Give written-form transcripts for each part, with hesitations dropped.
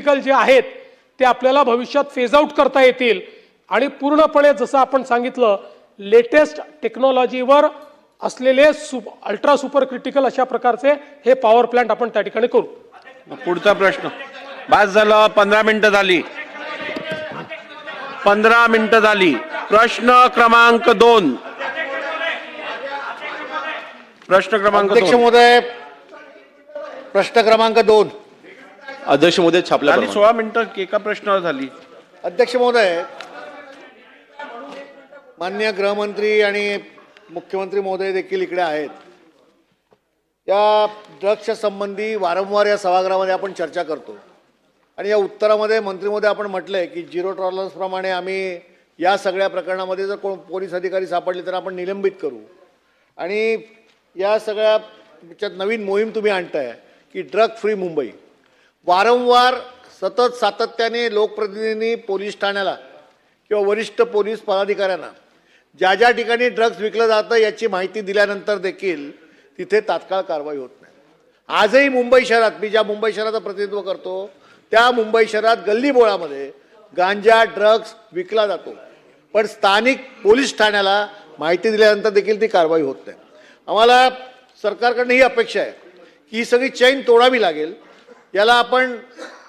Illegal जे आहेत ते आपल्याला भविष्यात फेज आउट करता येतील आणि पूर्णपणे जसं आपण सांगितलं लेटेस्ट टेक्नॉलॉजीवर असलेले अल्ट्रा सुपर क्रिटिकल अशा प्रकारचे हे पॉवर प्लांट आपण त्या ठिकाणी करू। पुढचा प्रश्न बस झालं, 15 मिनिटं झाली, 15 मिनिटं झाली। प्रश्न क्रमांक 2, प्रश्न क्रमांक 2। अध्यक्ष महोदय, प्रश्न क्रमांक 2। अध्यक्ष महोदय छापल्या 16 मिनिटं एका प्रश्नावर झाली। अध्यक्ष महोदय, माननीय गृहमंत्री आणि मुख्यमंत्री महोदय देखील इकडे आहेत। या ड्रग्सच्या संबंधी वारंवार या सभागृहामध्ये आपण चर्चा करतो आणि या उत्तरामध्ये मंत्री महोदय आपण म्हटलंय की झिरो टॉलरन्स प्रमाणे आम्ही या सगळ्या प्रकरणामध्ये जर कोण पोलीस अधिकारी सापडले तर आपण निलंबित करू आणि या सगळ्या नवीन मोहीम तुम्ही आणताय की ड्रग फ्री मुंबई। वारंवार सतत सातत्याने लोकप्रतिनिधींनी पोलीस ठाण्याला किंवा वरिष्ठ पोलीस पदाधिकाऱ्यांना ज्या ज्या ठिकाणी ड्रग्ज विकलं जातं याची माहिती दिल्यानंतर देखील तिथे तात्काळ कारवाई होत नाही। आजही मुंबई शहरात, मी ज्या मुंबई शहराचं प्रतिनिधित्व करतो त्या मुंबई शहरात गल्लीबोळामध्ये गांजा ड्रग्ज विकला जातो, पण स्थानिक पोलीस ठाण्याला माहिती दिल्यानंतर देखील ती कारवाई होत नाही। आम्हाला सरकारकडनं ही अपेक्षा आहे की ही सगळी चैन तोडावी लागेल। याला आपण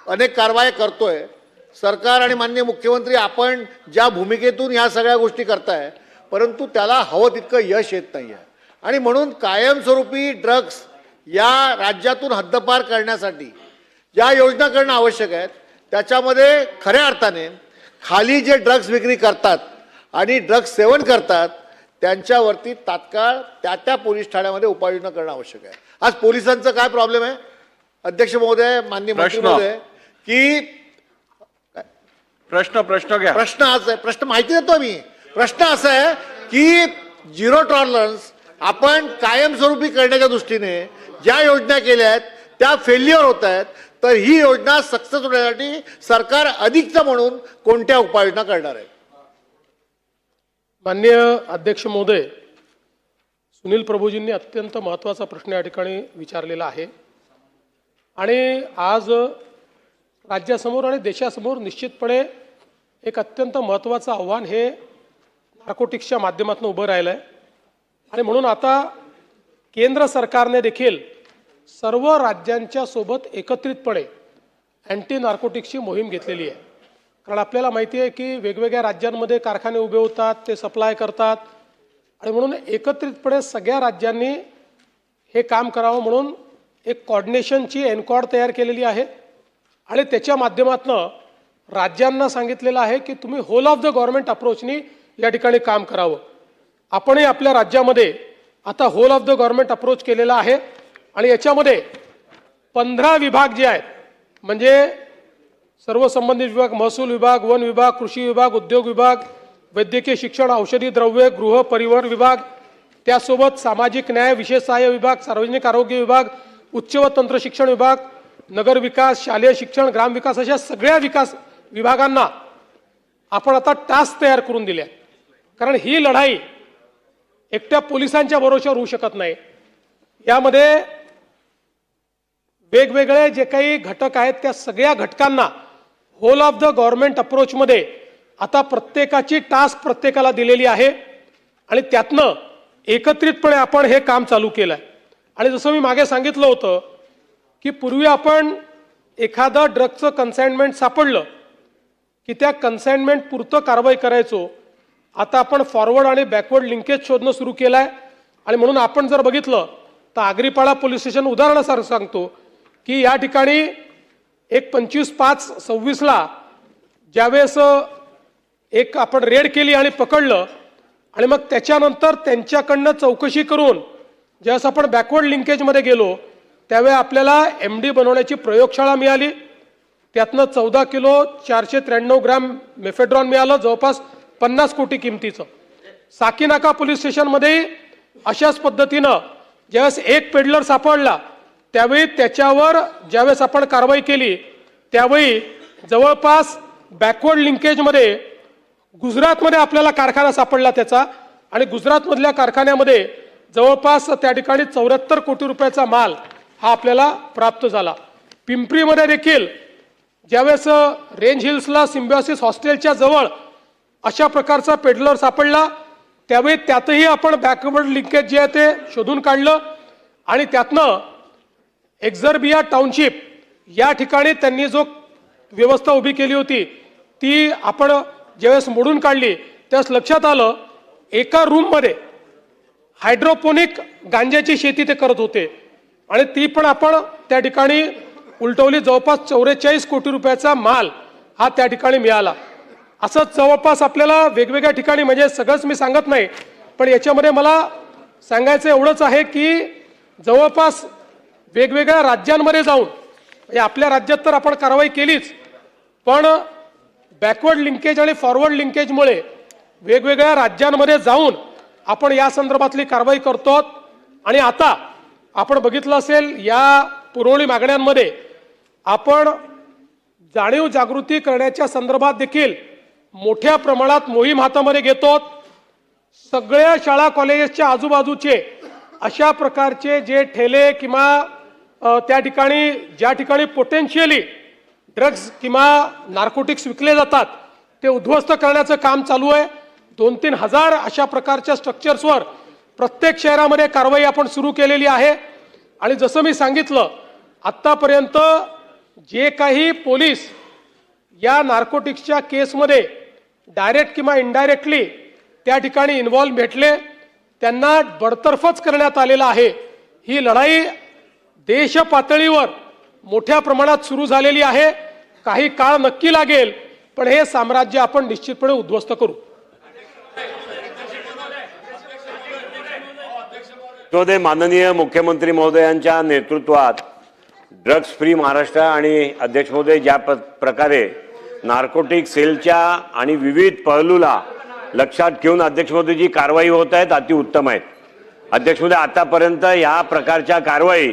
अनेक कारवाया करतोय, सरकार आणि माननीय मुख्यमंत्री आपण ज्या भूमिकेतून ह्या सगळ्या गोष्टी करताय, परंतु त्याला हवं तितकं यश येत नाही आहे आणि म्हणून कायमस्वरूपी ड्रग्स या राज्यातून हद्दपार करण्यासाठी ज्या योजना करणं आवश्यक आहेत त्याच्यामध्ये खऱ्या अर्थाने खाली जे ड्रग्स विक्री करतात आणि ड्रग्स सेवन करतात त्यांच्यावरती तात्काळ त्या पोलीस ठाण्यामध्ये उपाययोजना करणं आवश्यक आहे। आज पोलिसांचा काय प्रॉब्लेम आहे अध्यक्ष महोदय, माननीय मंत्री महोदय, की प्रश्न घ्या। प्रश्न असा आहे, प्रश्न माहिती देतो मी। प्रश्न असा आहे की झिरो टॉलरन्स आपण कायमस्वरूपी करण्याच्या दृष्टीने ज्या योजना केल्या आहेत त्या फेल्युअर होत आहेत, तर ही योजना सक्सेस होण्यासाठी सरकार अधिकचं म्हणून कोणत्या उपाययोजना करणार आहे? माननीय अध्यक्ष महोदय, सुनील प्रभूजींनी अत्यंत महत्त्वाचा प्रश्न या ठिकाणी विचारलेला आहे आणि आज राज्यासमोर आणि देशासमोर निश्चितपणे एक अत्यंत महत्त्वाचं आव्हान हे नार्कोटिक्सच्या माध्यमातून उभं राहिलं आहे आणि म्हणून आता केंद्र सरकारने देखील सर्व राज्यांच्या सोबत एकत्रितपणे अँटी नार्कोटिक्सची मोहीम घेतलेली आहे। कारण आपल्याला माहिती आहे की वेगवेगळ्या राज्यांमध्ये कारखाने उभे होतात, ते सप्लाय करतात आणि म्हणून एकत्रितपणे सगळ्या राज्यांनी हे काम करावं म्हणून एक कॉर्डिनेशनची एनकॉर्ड तयार केलेली आहे आणि त्याच्या माध्यमातून राज्यांना सांगितलेलं आहे की तुम्ही होल ऑफ द गव्हर्नमेंट अप्रोचनी या ठिकाणी काम करावं। आपणही आपल्या राज्यामध्ये आता whole of the government approach केलेला आहे आणि याच्यामध्ये 15 विभाग जे आहेत म्हणजे सर्व संबंधित विभाग, महसूल विभाग, वन विभाग, कृषी विभाग, उद्योग विभाग, वैद्यकीय शिक्षण, औषधी द्रव्ये, गृह परिवहन विभाग, त्यासोबत सामाजिक न्याय, विशेष सहाय्य विभाग, सार्वजनिक आरोग्य विभाग, उच्च व तंत्र शिक्षण विभाग, नगर विकास, शालेय शिक्षण, ग्राम विकास अशा सगळ्या विकास विभागांना आपण आता टास्क तयार करून दिल्या। कारण ही लढाई एकट्या पोलिसांच्या भरोश्यावर होऊ शकत नाही। यामध्ये वेगवेगळे जे काही घटक आहेत त्या सगळ्या घटकांना होल ऑफ द गव्हर्नमेंट अप्रोचमध्ये आता प्रत्येकाची टास्क प्रत्येकाला दिलेली आहे आणि त्यातनं एकत्रितपणे आपण हे काम चालू केलं आहे। आणि जसं मी मागे सांगितलं होतं की पूर्वी आपण एखादं ड्रगचं कन्साइनमेंट सापडलं की त्या कन्साइनमेंट पुरतं कारवाई करायचो, आता आपण फॉरवर्ड आणि बॅकवर्ड लिंकेज शोधणं सुरू केलं आहे आणि म्हणून आपण जर बघितलं तर आगरीपाडा पोलीस स्टेशन उदाहरणासारखं सांगतो की या ठिकाणी एक 25/5/26ला ज्यावेळेस एक आपण रेड केली आणि पकडलं आणि मग त्याच्यानंतर त्यांच्याकडनं चौकशी करून ज्यावेळेस आपण बॅकवर्ड लिंकेजमध्ये गेलो त्यावेळी आपल्याला MD बनवण्याची प्रयोगशाळा मिळाली, त्यातनं 14 किलो 493 ग्रॅम मेफेड्रॉन मिळालं, जवळपास 50 कोटी किमतीचं। साकीनाका पोलीस स्टेशनमध्ये अशाच पद्धतीनं ज्यावेळेस एक पेडलर सापडला त्यावेळी त्याच्यावर ज्यावेळेस आपण कारवाई केली त्यावेळी जवळपास बॅकवर्ड लिंकेजमध्ये गुजरातमध्ये आपल्याला कारखाना सापडला त्याचा आणि गुजरातमधल्या कारखान्यामध्ये जवळपास त्या ठिकाणी 74 कोटी रुपयाचा माल हा आपल्याला प्राप्त झाला। पिंपरीमध्ये देखील ज्यावेळेस रेंज हिल्सला सिम्बॉसिस हॉस्टेलच्या जवळ अशा प्रकारचा पेडलर सापडला, त्यावेळी त्यातही आपण बॅकवर्ड लिंकेज जे आहे ते शोधून काढलं आणि त्यातनं एक्झर्बिया टाउनशिप या ठिकाणी त्यांनी जो व्यवस्था उभी केली होती ती आपण ज्यावेळेस मोडून काढली त्यावेळेस लक्षात आलं एका रूममध्ये हायड्रोपोनिक गांजाची शेती ते करत होते आणि ती पण आपण त्या ठिकाणी उलटवली. जवळपास 44 कोटी रुपयाचा माल हा त्या ठिकाणी मिळाला. असंच जवळपास आपल्याला वेगवेगळ्या ठिकाणी, म्हणजे सगळंच मी सांगत नाही, पण याच्यामध्ये मला सांगायचं एवढंच आहे की जवळपास वेगवेगळ्या राज्यांमध्ये जाऊन, म्हणजे आपल्या राज्यात तर आपण कारवाई केलीच, पण बॅकवर्ड लिंकेज आणि फॉरवर्ड लिंकेजमुळे वेगवेगळ्या राज्यांमध्ये जाऊन आपण या संदर्भातली कारवाई करतो. आणि आता आपण बघितलं असेल या पुरवणी मागण्यांमध्ये आपण जाणीव जागृती करण्याच्या संदर्भात देखील मोठ्या प्रमाणात मोहीम हातामध्ये घेतो. सगळ्या शाळा कॉलेजेसच्या आजूबाजूचे अशा प्रकारचे जे ठेले किंवा त्या ठिकाणी ज्या ठिकाणी पोटेन्शियली ड्रग्ज किंवा नार्कोटिक्स विकले जातात ते उद्ध्वस्त करण्याचं काम चालू आहे. 2-3 हजार अशा प्रकारच्या स्ट्रक्चर्सवर प्रत्येक शहरामध्ये कारवाई आपण सुरू केलेली आहे. आणि जसं मी सांगितलं आत्तापर्यंत जे काही पोलीस या नार्कोटिक्सच्या केसमध्ये डायरेक्ट किंवा इनडायरेक्टली त्या ठिकाणी इन्व्हॉल्व भेटले त्यांना बडतर्फच करण्यात आलेला आहे. ही लढाई देश पातळीवर मोठ्या प्रमाणात सुरू झालेली आहे. काही काळ नक्की लागेल, पण हे साम्राज्य आपण निश्चितपणे उद्ध्वस्त करू. माननीय मुख्यमंत्री महोदयांच्या नेतृत्वात ड्रग्ज फ्री महाराष्ट्र आणि अध्यक्ष महोदय ज्या प्रकारे नार्कोटिक सेलच्या आणि विविध पहलूला लक्षात घेऊन अध्यक्ष महोदय जी कारवाई होत आहेत अतिउत्तम आहेत. अध्यक्ष महोदय आतापर्यंत या प्रकारच्या कारवाई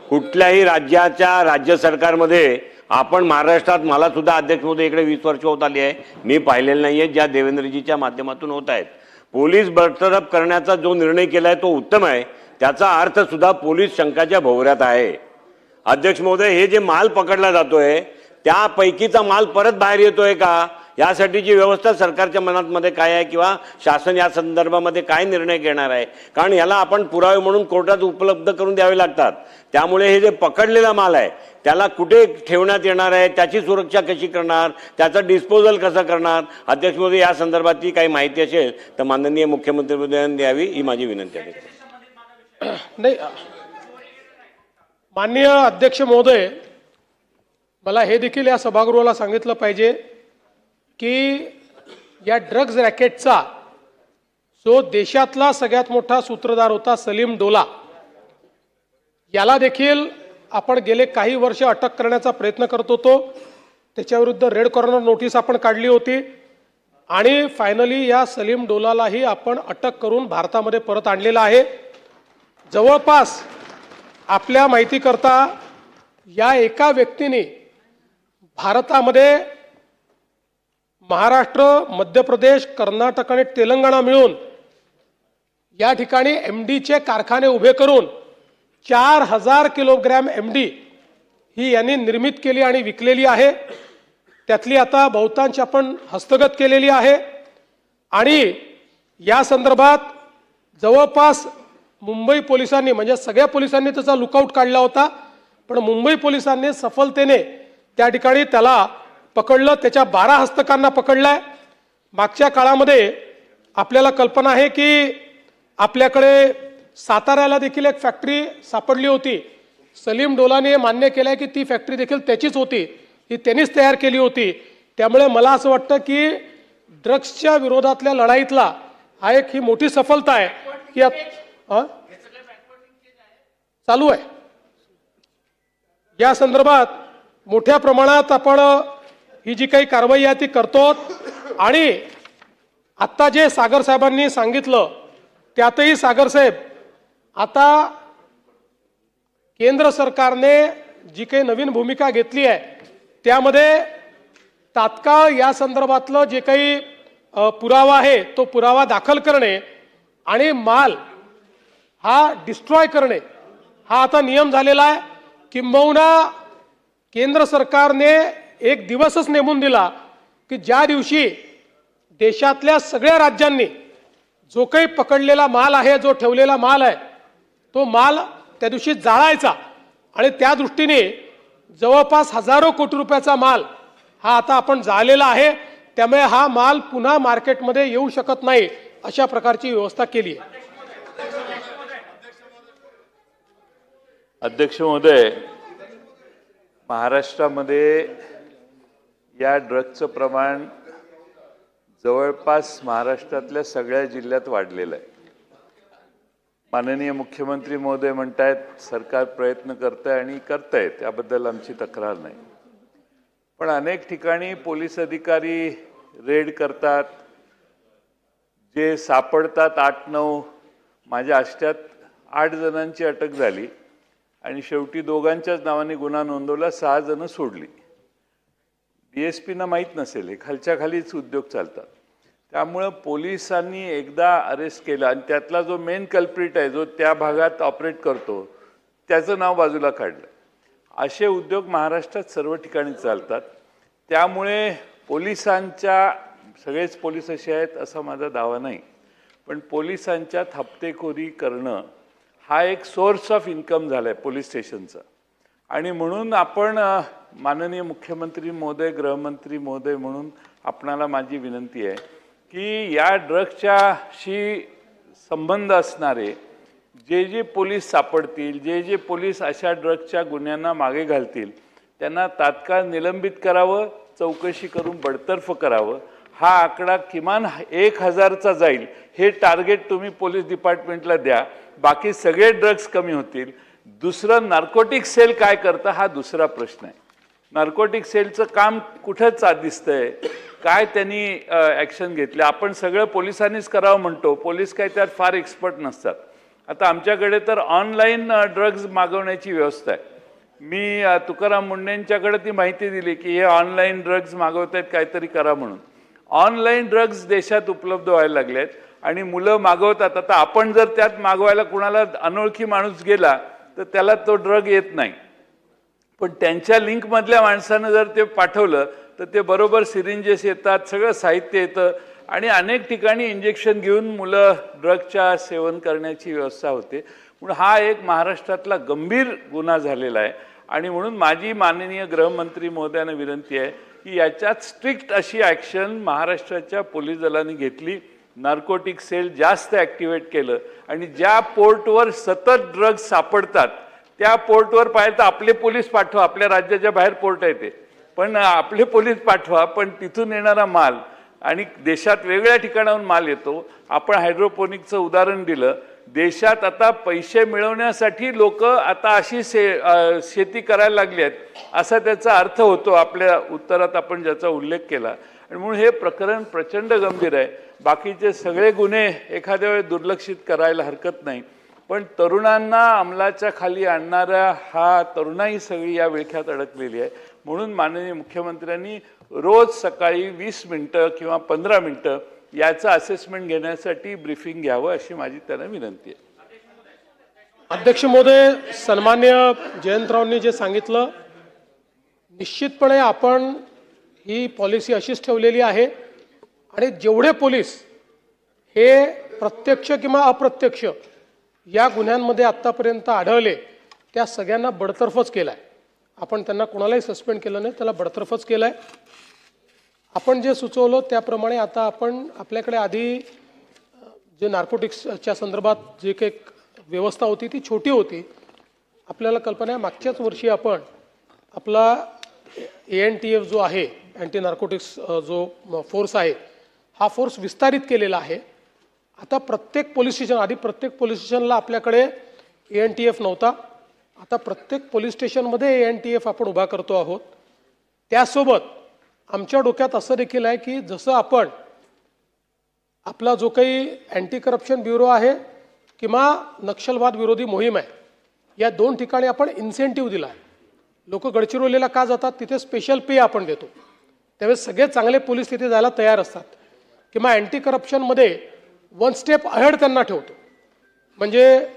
कुठल्याही राज्याच्या राज्य सरकारमध्ये आपण महाराष्ट्रात, मला सुद्धा अध्यक्ष महोदय इकडे 20 वर्ष होत आली आहे, मी पाहिलेलं नाही आहे ज्या देवेंद्रजीच्या माध्यमातून होत आहेत. पोलीस बडतर्फ करण्याचा जो निर्णय केला आहे तो उत्तम आहे. त्याचा अर्थ सुद्धा पोलीस शंकाच्या भोवऱ्यात आहे. अध्यक्ष महोदय हे जे माल पकडला जातोय त्यापैकीचा माल परत बाहेर येतोय का यासाठीची व्यवस्था सरकारच्या मनात काय आहे किंवा शासन या संदर्भामध्ये काय निर्णय घेणार आहे? कारण याला आपण पुरावे म्हणून कोर्टात उपलब्ध करून द्यावे लागतात. त्यामुळे हे जे पकडलेला माल आहे त्याला कुठे ठेवण्यात येणार आहे, त्याची सुरक्षा कशी करणार, त्याचा डिस्पोजल कसं करणार? अध्यक्ष महोदय या संदर्भातली काही माहिती असेल तर माननीय मुख्यमंत्री महोदयांनी द्यावी ही माझी विनंती आहे. नाही, माननीय अध्यक्ष महोदय, मला हे देखील या सभागृहाला सांगितलं पाहिजे की या ड्रग्ज रॅकेटचा जो देशातला सगळ्यात मोठा सूत्रधार होता सलीम डोला, याला देखील आपण गेले काही वर्ष अटक करण्याचा प्रयत्न करत होतो. त्याच्याविरुद्ध रेड कॉर्नर नोटीस आपण काढली होती आणि फायनली या सलीम डोलालाही आपण अटक करून भारतामध्ये परत आणलेला आहे. जवळपास आपल्या माहितीकरता या एका व्यक्तीने भारतामध्ये महाराष्ट्र, मध्य प्रदेश, कर्नाटक आणि तेलंगणा मिळून या ठिकाणी MDचे कारखाने उभे करून 4000 किलोग्रॅम MD ही यांनी निर्मित केली आणि विकलेली आहे. त्यातली आता बहुतांश आपण हस्तगत केलेली आहे. आणि या संदर्भात जवळपास मुंबई पोलिसांनी, म्हणजे सगळ्या पोलिसांनी त्याचा लुकआउट काढला होता, पण मुंबई पोलिसांनी सफलतेने त्या ठिकाणी त्याला पकडलं. त्याच्या 12 हस्तकांना पकडलाय. मागच्या काळामध्ये आपल्याला कल्पना आहे की आपल्याकडे साताऱ्याला देखील एक फॅक्टरी सापडली होती. सलीम डोलाने मान्य केलंय की ती फॅक्टरी देखील त्याचीच होती, ही त्यांनीच तयार केली होती. त्यामुळे मला असं वाटतं की ड्रग्सच्या विरोधातल्या लढाईतला हा एक ही मोठी सफलता आहे की चालू आहे. या संदर्भात मोठ्या प्रमाणात आपण ही जी काही कारवाई आहे ती करतो. आणि आत्ता जे सागर साहेबांनी सांगितलं त्यातही सागर साहेब, आता केंद्र सरकारने जी काही नवीन भूमिका घेतली आहे त्यामध्ये तात्काळ या संदर्भातलं जे काही पुरावा आहे तो पुरावा दाखल करणे आणि माल हा डिस्ट्रॉय करणे हा आता नियम झालेला आहे. किंबहुना केंद्र सरकारने एक दिवसच नेमून दिला की ज्या दिवशी देशातल्या सगळ्या राज्यांनी जो काही पकडलेला माल आहे, जो ठेवलेला माल आहे, तो माल त्या दिवशी जाळायचा आणि त्या दृष्टीने जवळपास हजारो कोटी रुपयाचा माल हा आता आपण जाळलेला आहे. त्यामुळे हा माल पुन्हा मार्केटमध्ये येऊ शकत नाही अशा प्रकारची व्यवस्था केली आहे. अध्यक्ष महोदय, महाराष्ट्रामध्ये या ड्रग्जचं प्रमाण जवळपास महाराष्ट्रातल्या सगळ्या जिल्ह्यात वाढलेलं आहे. माननीय मुख्यमंत्री महोदय म्हणतायत सरकार प्रयत्न करतंय आणि करतंय, त्याबद्दल आमची तक्रार नाही. पण अनेक ठिकाणी पोलीस अधिकारी रेड करतात, जे सापडतात 8-9, माझ्या आष्ट्यात 8 जणांची अटक झाली आणि शेवटी दोघांच्याच नावाने गुन्हा नोंदवला, 6 जण सोडली. DSPना माहीत नसेल, हे खालच्या खालीच उद्योग चालतात. त्यामुळं पोलिसांनी एकदा अरेस्ट केलं आणि त्यातला जो मेन कल्प्रिट आहे, जो त्या भागात ऑपरेट करतो, त्याचं नाव बाजूला काढलं. असे उद्योग महाराष्ट्रात सर्व ठिकाणी चालतात. त्यामुळे पोलिसांच्या, सगळेच पोलीस असे आहेत असा माझा दावा नाही, पण पोलिसांच्यात हप्तेखोरी करणं हा एक सोर्स ऑफ इन्कम झाला आहे पोलीस स्टेशनचा. आणि म्हणून आपण माननीय मुख्यमंत्री महोदय, गृहमंत्री महोदय म्हणून आपणाला माझी विनंती आहे की या ड्रग्जच्याशी संबंध असणारे जे पोलीस सापडतील, जे पोलीस अशा ड्रग्जच्या गुन्ह्यांना मागे घालतील, त्यांना तात्काळ निलंबित करावं, चौकशी करून बडतर्फ करावं. हा आकडा किमान 1000चा जाईल, हे टार्गेट तुम्ही पोलीस डिपार्टमेंटला द्या. बाकी सगळे ड्रग्ज कमी होतील. दुसरं, नार्कोटिक सेल काय करतं हा दुसरा प्रश्न आहे. नार्कोटिक सेलचं काम कुठंच दिसतंय, काय त्यांनी ॲक्शन घेतले? आपण सगळं पोलिसांनीच करावं म्हणतो, पोलीस काय त्यात फार एक्सपर्ट नसतात. आता आमच्याकडे तर ऑनलाईन ड्रग्ज मागवण्याची व्यवस्था आहे. मी तुकाराम मुंडेंच्याकडे ती माहिती दिली की हे ऑनलाईन ड्रग्ज मागवत आहेत, काहीतरी करा म्हणून. ऑनलाईन ड्रग्ज देशात उपलब्ध व्हायला लागले आहेत आणि मुलं मागवतात. आता आपण जर त्यात मागवायला कुणाला अनोळखी माणूस गेला तर त्याला तो ड्रग येत नाही, पण त्यांच्या लिंकमधल्या माणसानं जर ते पाठवलं तर ते बरोबर सिरिंजेस येतात, सगळं साहित्य येतं आणि अनेक ठिकाणी इंजेक्शन घेऊन मुलं ड्रगच्या सेवन करण्याची व्यवस्था होते. म्हणून हा एक महाराष्ट्रातला गंभीर गुन्हा झालेला आहे. आणि म्हणून माझी माननीय गृहमंत्री महोदयांना विनंती आहे की याच्यात स्ट्रिक्ट अशी ॲक्शन महाराष्ट्राच्या पोलीस दलाने घेतली. नार्कोटिक सेल जास्त ॲक्टिवेट केलं आणि ज्या पोर्टवर सतत ड्रग्ज सापडतात त्या पोर्टवर पाहिजे तर आपले पोलीस पाठवा, आपल्या राज्याच्या बाहेर पोर्ट आहे ते, पण आपले पोलीस पाठवा, पण तिथून येणारा माल आणि देशात वेगळ्या ठिकाणाहून माल येतो. आपण हायड्रोपोनिकचं उदाहरण दिलं. देशात आता पैसे मिळवण्यासाठी लोक आता अशी शेती करायला लागली आहेत असा त्याचा अर्थ होतो. आपल्या उत्तरात आपण ज्याचा उल्लेख केला. आणि म्हणून हे प्रकरण प्रचंड गंभीर आहे. बाकीचे सगळे गुन्हे एखाद्या वेळेस दुर्लक्षित करायला हरकत नाही, पण तरुणांना अंमलाच्या खाली आणणारा हा तरुणाई सगळी या विळख्यात अडकलेली आहे. म्हणून माननीय मुख्यमंत्र्यांनी रोज सकाळी 20 मिनिटं किंवा 15 मिनिटं याचं असेसमेंट घेण्यासाठी ब्रीफिंग घ्यावं अशी माझी त्यांना विनंती आहे. अध्यक्ष महोदय, सन्मान्य जयंतरावांनी जे सांगितलं, निश्चितपणे आपण ही पॉलिसी अशीच ठेवलेली आहे आणि जेवढे पोलीस हे प्रत्यक्ष किंवा अप्रत्यक्ष या गुन्ह्यांमध्ये आत्तापर्यंत आढळले त्या सगळ्यांना बडतर्फच केला आहे. आपण त्यांना कोणालाही सस्पेंड केलं नाही, त्याला बडतर्फच केलं आहे. आपण जे सुचवलं त्याप्रमाणे आता आपण आपल्याकडे आधी जे नार्कोटिक्सच्या संदर्भात जे काही व्यवस्था होती ती छोटी होती. आपल्याला कल्पना आहे मागच्याच वर्षी आपण आपला ANTF जो आहे, अँटी नार्कोटिक्स जो फोर्स आहे, हा फोर्स विस्तारित केलेला आहे. आता प्रत्येक पोलीस स्टेशन, आधी प्रत्येक पोलीस स्टेशनला आपल्याकडे ANTF नव्हता, आता प्रत्येक पोलीस स्टेशनमध्ये ANTF आपण उभा करतो आहोत. त्यासोबत आमच्या डोक्यात असं देखील आहे की जसं आपण आपला जो काही अँटी करप्शन ब्युरो आहे किंवा नक्षलवाद विरोधी मोहीम आहे, या 2 ठिकाणी आपण इन्सेंटिव्ह दिला आहे. लोक गडचिरोलीला का जातात, तिथे स्पेशल पे आपण देतो. त्यावेळेस सगळे चांगले पोलीस तिथे जायला तयार असतात. किंवा अँटी करप्शनमध्ये 1 स्टेप अहेड त्यांना ठेवतो. म्हणजे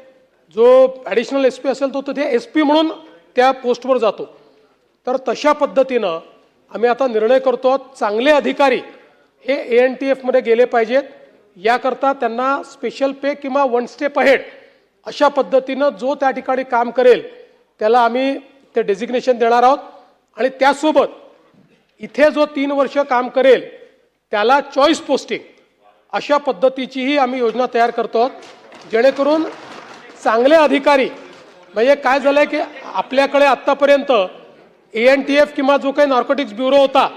जो ॲडिशनल SP असेल तो तिथे SP म्हणून त्या पोस्टवर जातो. तर तशा पद्धतीनं आम्ही आता निर्णय करतो, चांगले अधिकारी हे ANTF-मध्ये गेले पाहिजेत. याकरता त्यांना स्पेशल पे किंवा 1 स्टेप अहेड अशा पद्धतीनं जो त्या ठिकाणी काम करेल त्याला आम्ही ते डेझिग्नेशन देणार आहोत. आणि त्यासोबत इथे जो 3 वर्ष काम करेल त्याला चॉईस पोस्टिंग अशा पद्धतीचीही आम्ही योजना तयार करतो आहोत, जेणेकरून चांगले अधिकारी, म्हणजे काय झालंय की आपल्याकडे आत्तापर्यंत ANTF किंवा जो काही नार्कोटिक्स ब्युरो होता,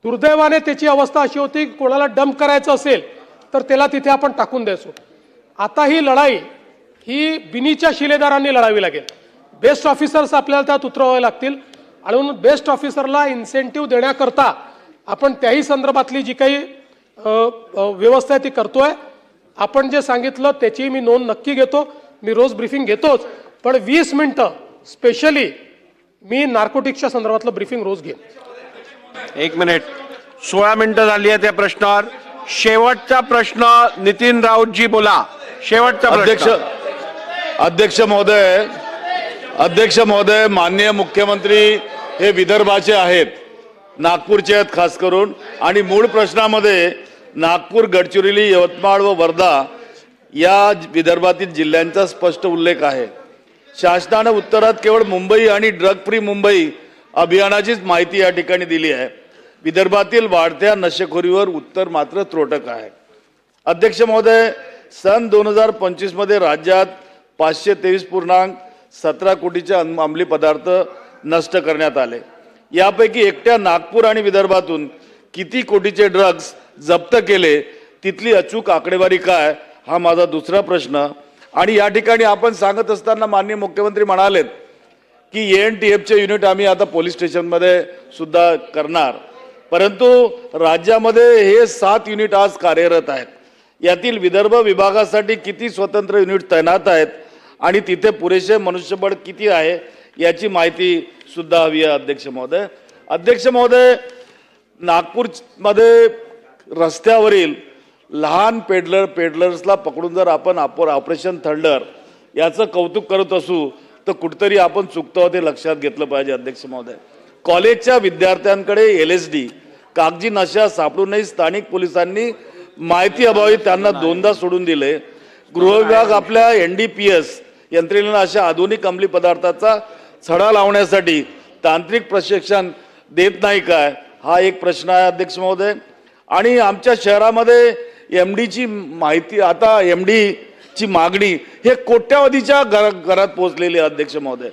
दुर्दैवाने त्याची अवस्था अशी होती की कोणाला डंप करायचं असेल तर त्याला तिथे आपण टाकून द्यायचो. आता ही लढाई ही बिनीच्या शिलेदारांनी लढावी लागेल. बेस्ट ऑफिसर्स आपल्याला त्यात उतरवावे लागतील आणि म्हणून बेस्ट ऑफिसरला इन्सेंटिव्ह देण्याकरता आपण त्याही संदर्भातली जी काही व्यवस्था आहे ती करतोय. आपण जे सांगितलं त्याची मी नोंद नक्की घेतो. मी रोज ब्रीफिंग घेतोच, पण 20 मिनिटं स्पेशली मी नार्कोटिक्सच्या संदर्भातलं ब्रीफिंग रोज घेईन. 1 मिनिट. 16 मिनिटं झाली आहे त्या प्रश्नावर. शेवटचा प्रश्न नितीन राऊतजी बोला. शेवटचा प्रश्न. अध्यक्ष महोदय, माननीय मुख्यमंत्री हे विदर्भाचे आहेत, नागपूरचे आहेत खास करून, आणि मूळ प्रश्नामध्ये नागपूर, गडचिरोली, यवतमाळ व वर्धा या विदर्भातील जिल्ह्यांचा स्पष्ट उल्लेख आहे. शासनानं उत्तरात केवळ मुंबई आणि ड्रग फ्री मुंबई अभियानाचीच माहिती या ठिकाणी दिली आहे. विदर्भातील वाढत्या नशेखोरीवर उत्तर मात्र त्रोटक आहे. अध्यक्ष महोदय, सन 2025 मध्ये राज्यात 523.17 कोटीचे अंमली पदार्थ नष्ट करण्यात आले. यापैकी एकट्या नागपूर आणि विदर्भातून किती कोटीचे ड्रग्ज जप्त केले, तिथली अचूक आकडेवारी काय, हा माझा दुसरा प्रश्न. आणि या ठिकाणी आपण सांगत असताना माननीय मुख्यमंत्री म्हणालेत की ANTFचे युनिट आम्ही आता पोलीस स्टेशनमध्ये सुद्धा करणार, परंतु राज्यामध्ये हे 7 युनिट आज कार्यरत आहेत. यातील विदर्भ विभागासाठी किती स्वतंत्र युनिट तैनात आहेत आणि तिथे पुरेसे मनुष्यबळ किती आहे याची माहिती सुद्धा हवी आहे. अध्यक्ष महोदय, नागपूरमध्ये रस्त्यावरील लहान पेडलर्सला पकडून जर आपण ऑपरेशन थंडर याचं कौतुक करत असू तर कुठेतरी आपण चुकतो ते लक्षात घेतलं पाहिजे. अध्यक्ष महोदय, कॉलेजच्या विद्यार्थ्यांकडे LSD कागजी नशा सापडूनही स्थानिक पोलिसांनी माहिती अभावी त्यांना 2दा सोडून दिले. गृहविभाग आपल्या NDPS यंत्रणेला अशा आधुनिक अंमली पदार्थाचा छडा लावण्यासाठी तांत्रिक प्रशिक्षण देत नाही काय, हा एक प्रश्न आहे. अध्यक्ष महोदय, आणि आमच्या शहरामध्ये MDची माहिती, आता MDची मागणी हे कोट्यावधीच्या घरात पोहोचलेली आहे. अध्यक्ष महोदय,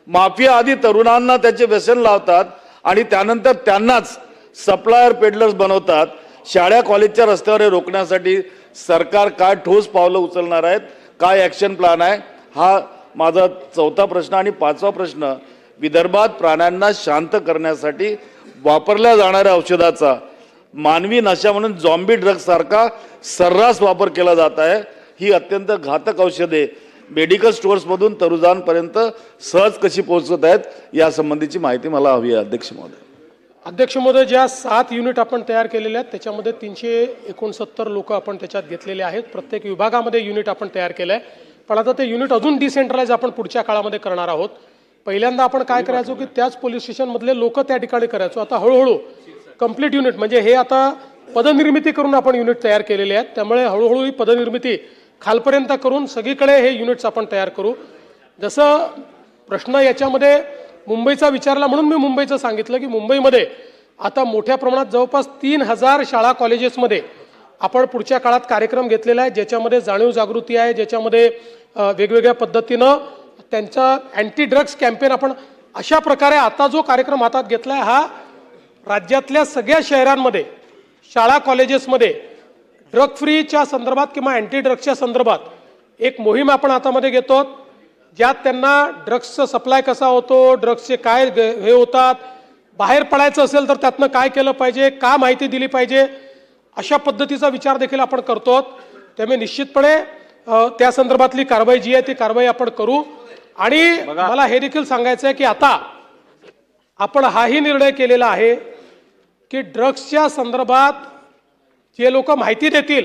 माफिया आधी तरुणांना त्याचे व्यसन लावतात आणि त्यानंतर त्यांनाच सप्लायर पेडलर्स बनवतात. शाळा कॉलेजच्या रस्त्यावर हे रोखण्यासाठी सरकार काय ठोस पावलं उचलणार आहेत, काय ॲक्शन प्लॅन आहे, हा माझा 4था प्रश्न. आणि 5वा प्रश्न, विदर्भात प्राण्यांना शांत करण्यासाठी वापरल्या जाणाऱ्या औषधाचा मानवी नशा म्हणून झॉम्बी ड्रग सारखा सर्रास वापर केला जात आहे. ही अत्यंत घातक औषधे मेडिकल स्टोअर्समधून तरुणांपर्यंत सहज कशी पोहोचत आहेत यासंबंधीची माहिती मला हवी आहे. अध्यक्ष महोदय, ज्या 7 युनिट आपण तयार केलेले आहेत त्याच्यामध्ये 369 लोक आपण त्याच्यात घेतलेले आहेत. प्रत्येक विभागामध्ये युनिट आपण तयार केलं आहे, पण आता ते युनिट अजून डिसेंट्रलाइज आपण पुढच्या काळामध्ये करणार आहोत. पहिल्यांदा आपण काय करायचो की त्याच पोलीस स्टेशनमधले लोक त्या ठिकाणी करायचो. आता हळूहळू कंप्लीट युनिट, म्हणजे हे आता पदनिर्मिती करून आपण युनिट तयार केलेले आहेत, त्यामुळे हळूहळू ही पदनिर्मिती खालपर्यंत करून सगळीकडे हे युनिट्स आपण तयार करू. जसं प्रश्न याच्यामध्ये मुंबईचा विचारला म्हणून मी मुंबईचं सांगितलं की मुंबईमध्ये आता मोठ्या प्रमाणात जवळपास 3000 शाळा कॉलेजेसमध्ये आपण पुढच्या काळात कार्यक्रम घेतलेला आहे, ज्याच्यामध्ये जाणीव जागृती आहे, ज्याच्यामध्ये वेगवेगळ्या पद्धतीनं त्यांचा अँटी ड्रग्स कॅम्पेन आपण अशा प्रकारे आता जो कार्यक्रम हातात घेतला आहे हा राज्यातल्या सगळ्या शहरांमध्ये शाळा कॉलेजेसमध्ये ड्रग फ्रीच्या संदर्भात किंवा अँटी ड्रग्सच्या संदर्भात एक मोहीम आपण हातामध्ये घेतो, ज्यात त्यांना ड्रग्सचा सप्लाय कसा होतो, ड्रग्सचे काय हे होतात, बाहेर पडायचं असेल तर त्यातनं काय केलं पाहिजे, का माहिती दिली पाहिजे, अशा पद्धतीचा विचार देखील आपण करतो. त्यामुळे निश्चितपणे त्या संदर्भातली कारवाई जी आहे ती कारवाई आपण करू. आणि मला हे देखील सांगायचं आहे की आता आपण हाही निर्णय केलेला आहे की ड्रग्सच्या संदर्भात जे लोक माहिती देतील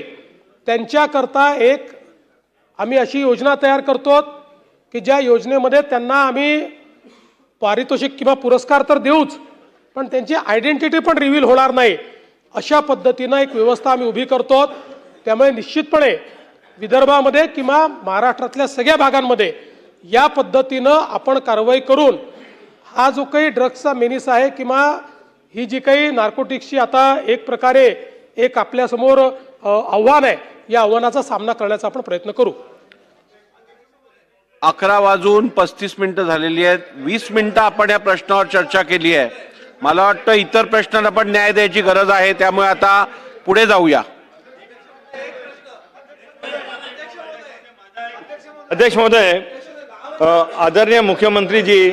त्यांच्याकरता एक आम्ही अशी योजना तयार करतो की ज्या योजनेमध्ये त्यांना आम्ही पारितोषिक किंवा पुरस्कार तर देऊच, पण त्यांची आयडेंटिटी पण रिव्हील होणार नाही, अशा पद्धतीनं एक व्यवस्था आम्ही उभी करतो. त्यामुळे निश्चितपणे विदर्भामध्ये किंवा महाराष्ट्रातल्या सगळ्या भागांमध्ये या पद्धतीनं आपण कारवाई करून हा जो काही ड्रग्सचा मेनिस आहे किंवा ही जी काही नार्कोटिक्सची आता एक प्रकारे एक आपल्यासमोर आव्हान आहे, या आव्हानाचा सामना करण्याचा आपण प्रयत्न करू. 11:35 झालेली आहेत. 20 मिनिटं आपण या प्रश्नावर चर्चा केली आहे. मला वाटतं इतर प्रश्नांना पण न्याय द्यायची गरज आहे, त्यामुळे आता पुढे जाऊया. अध्यक्ष महोदय, आदरणीय मुख्यमंत्री जी,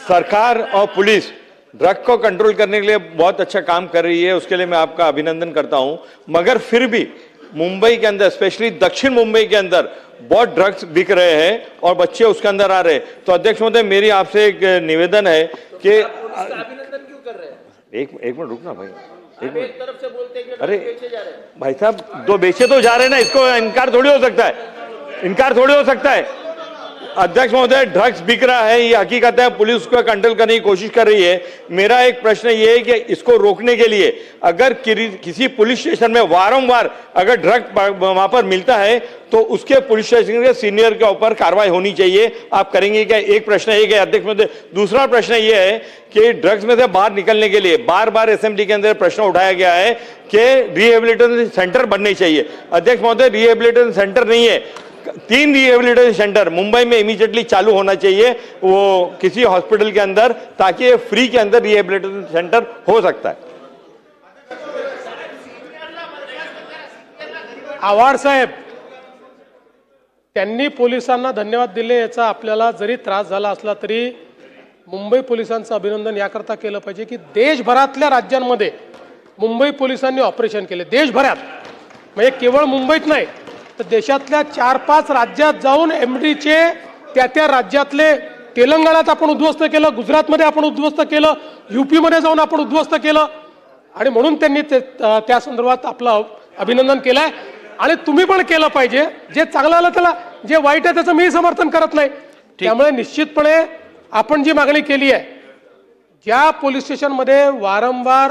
सरकार और पुलिस ड्रग को कंट्रोल करने के लिए बहुत अच्छा काम कर रही है, उसके लिए मैं आपका अभिनंदन करता हूं. मगर फिर भी मुंबई के अंदर, स्पेशली दक्षिण मुंबई के अंदर बहुत ड्रग्स बिक रहे हैं और बच्चे उसके अंदर आ रहे हैं. तो अध्यक्ष महोदय, मेरी आपसे एक निवेदन है कि अभिनंदन क्यों कर रहे हैं? एक मिनट रुकना भाई, एक मिनट. तरफ से बोलते हैं कि अरे भाई साहब, दो बेचे तो जा रहे हैं ना, इसको इनकार थोड़ी हो सकता है, इनकार थोड़ी हो सकता है. अध्यक्ष महोदय, ड्रग्स बिक रहा है, ये हकीकत है, पुलिस उसको कंट्रोल करने की कोशिश कर रही है. मेरा एक प्रश्न ये है कि इसको रोकने के लिए अगर किसी पुलिस स्टेशन में वारंवार अगर ड्रग वहां पर मिलता है तो उसके पुलिस स्टेशन के सीनियर के ऊपर कार्रवाई होनी चाहिए. आप करेंगे क्या? एक प्रश्न ये है अध्यक्ष महोदय. दूसरा प्रश्न ये है कि ड्रग्स में से बाहर निकलने के लिए बार बार असेंबली के अंदर प्रश्न उठाया गया है कि रिहेबिलिटेशन सेंटर बनने चाहिए. अध्यक्ष महोदय, रिहेबिलिटेशन सेंटर नहीं है, 3 रिहेबिलिटेशन सेंटर मुंबई में इमीडिएटली चालू होना चाहिए, वो किसी हॉस्पिटल के अंदर, ताकि ये फ्री के अंदर रिहेबिलिटेशन सेंटर हो सकता है. आव्हाड साहेब, त्यांनी पोलिसांना धन्यवाद दिले, याचा आपल्याला जरी त्रास झाला असला तरी मुंबई पोलिसांचं अभिनंदन याकरता केलं पाहिजे की देशभरातल्या राज्यांमध्ये मुंबई पोलिसांनी ऑपरेशन केले, देशभरात. म्हणजे केवळ मुंबईत नाही तर देशातल्या 4-5 राज्यात जाऊन MDचे त्या राज्यातले, तेलंगणात आपण उद्ध्वस्त केलं, गुजरातमध्ये आपण उद्ध्वस्त केलं, UP मध्ये जाऊन आपण उद्ध्वस्त केलं. आणि म्हणून त्यांनी त्या संदर्भात आपलं अभिनंदन केलंय. आणि तुम्ही पण केलं पाहिजे. जे चांगलं आलं त्याला, जे वाईट आहे त्याचं मी समर्थन करत नाही. त्यामुळे निश्चितपणे आपण जी मागणी केली आहे, ज्या पोलीस स्टेशनमध्ये वारंवार